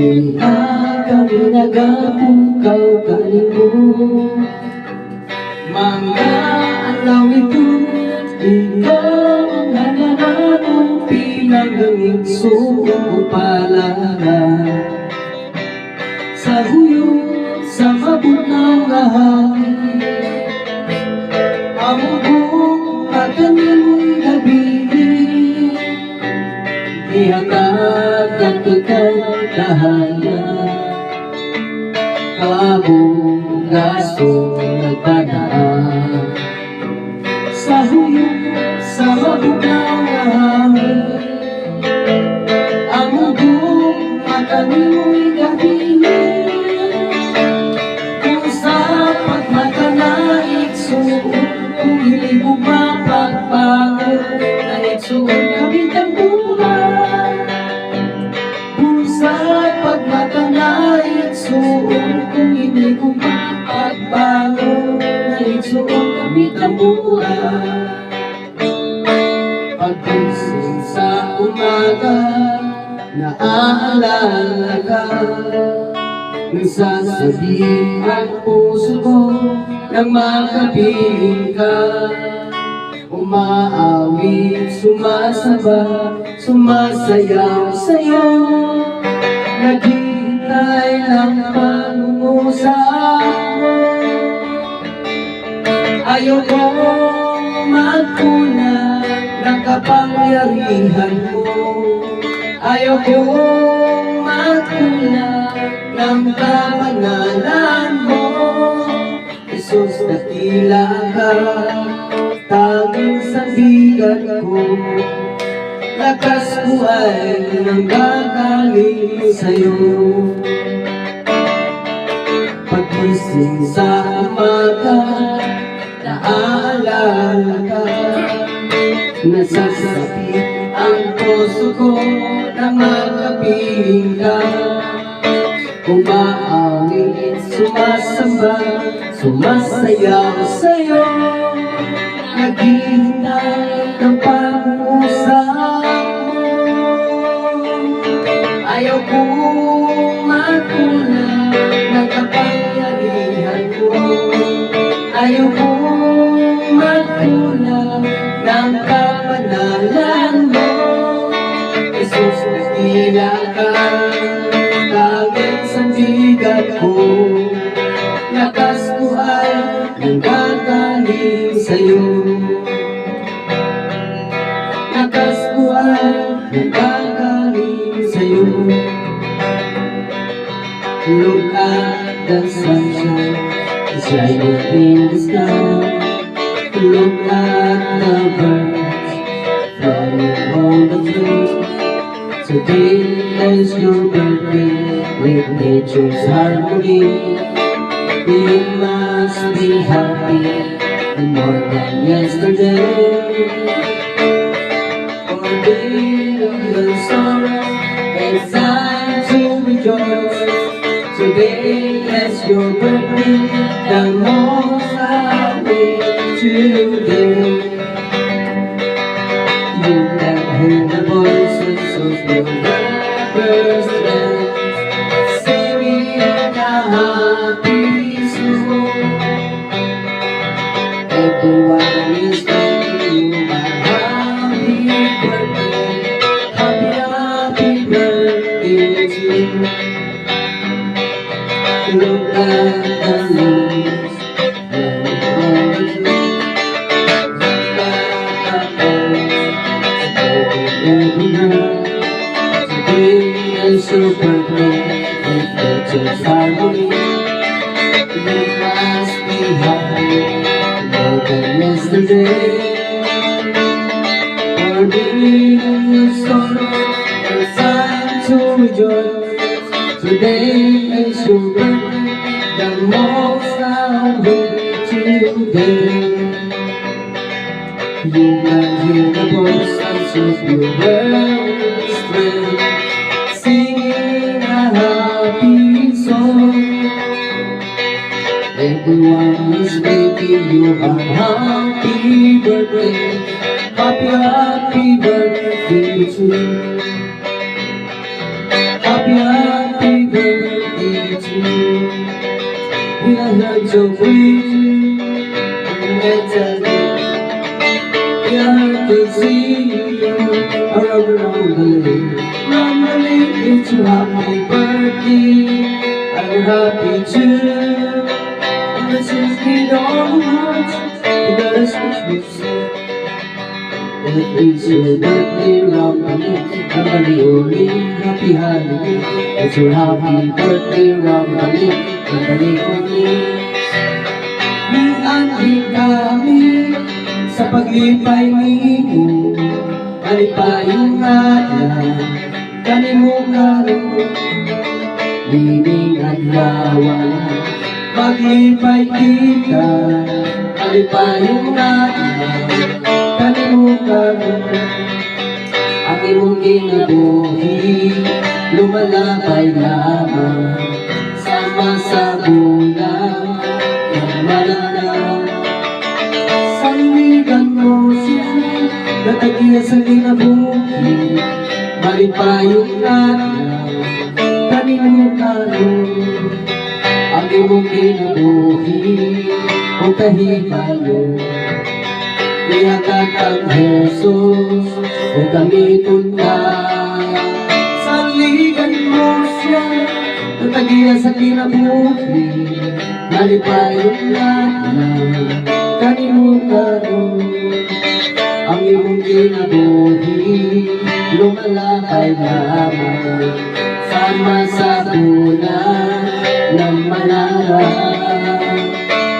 kami nagapukaw kanimo. Mga alaw ito, ikaw ang hananang pinagangig sumupalala. Sa huyo, sa mabot ng lahari, among pagkanimo'y gabi, ihatag ang pagkakahaya. Kabong gaso nagpanaan, sa huyo, sa mabot ng lahari, among pagkanimo'y gabi. Kung hindi mo mapagbago, naitsuon kami ng buhay. Pusa'y pagmata naitsuon, kung hindi mo mapagbago, naitsuon kami ng buhay. Paggising sa umaga, naaalala ka, nagsasabi ang puso ko nang makapiling ka. Umaawit, sumasamba, sumasayaw sa'yo. Naghihintay lang pangungusap mo. Ayokong magkulang ng kapangyarihan mo. Ayokong magkulang ng kamanalan mo. Jesus, dakila ka, tanging sandigan ko. Lakas ko ay nanggagaling sa'yo. Paggising sa umaga, naaalala ka, nasasapit ang puso ko na makapiling ka. Umaawit, sumasamba, sumasayaw sa'yo. Naghihintay ng pangusap mo. Ayaw kong magkulang ng kapangyarihan mo. Ayaw kong magkulang ng kamanalan mo. Jesus, nakila ka, tanging sandigan ko. Lakas ko ay nanggagaling sa'yo. Lakas ko ay nanggagaling sa'yo. Look at the sunshine, it's shining in the sky. Look at the birds flying on the trees. Today is your birthday with nature's harmony. You must be happy more than yesterday. Forget the sorrow, it's time to rejoice. Today is your birthday, the most happy today. You can hear the voices of your best friends singing a happy song. Everyone is wishing you a happy birthday. Happy, happy birthday to you. Look at the leaves blowing on the trees. Look at the birds blowing every night. Today is your birthday with nature's harmony. You must be happy more than yesterday. Forgetting the sorrow, it's time to rejoice. Today is your birthday, the most happy today. You can hear the voices of your best friend singing a happy song. Everyone is making you a happy birthday. Happy, happy birthday to you. Happy, happy I heard your breathing mentally. I heard to see you around the lake. Around the lake, it's your happy birthday. I'm happy too. This is me all much. You gotta switch me soon. It's your birthday, Ramani, Ramani, only happy holiday. It's your happy birthday, Ramani, Ramani, only. Mianhin kami sa paglipay mo, alipayong adlaw, kanimo karon, dining adlaw. Maglipay kita, alipayong adlaw, kanimo karon. Ang imong kinabuhi, lumalabay lamang, sama sa bulan ng malalaw. Sanligan mo siya, natagiya sa kinabuhi, malipayong adlaw, kanimo karon. Ang imong kinabuhi, o kahibalo, ihagat ang Jesus, o gamiton ka. Sanligan mo siya, natagiya sa kinabuhi, malipayong adlaw, kanimo karon. Ang imong kinabuhi, lumalakay lamang, sama sa bulan ng malaraw.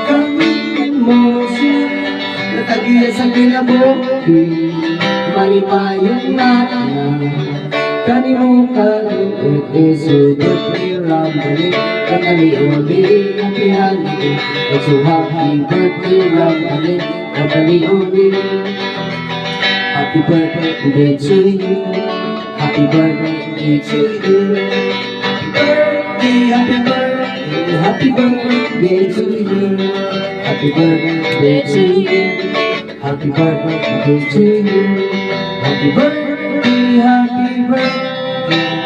Gamitin mo siya, natagiya sa kinabuhi, malipayong adlaw, kanimo karon. It is your birthday, Ramani, Ramani, only happy holiday. It's your happy birthday, Ramani, Ramani, only. Happy birthday to you, happy birthday to you. Happy birthday, happy birthday to you. Happy birthday to you, happy birthday to you. Happy birthday, happy birthday.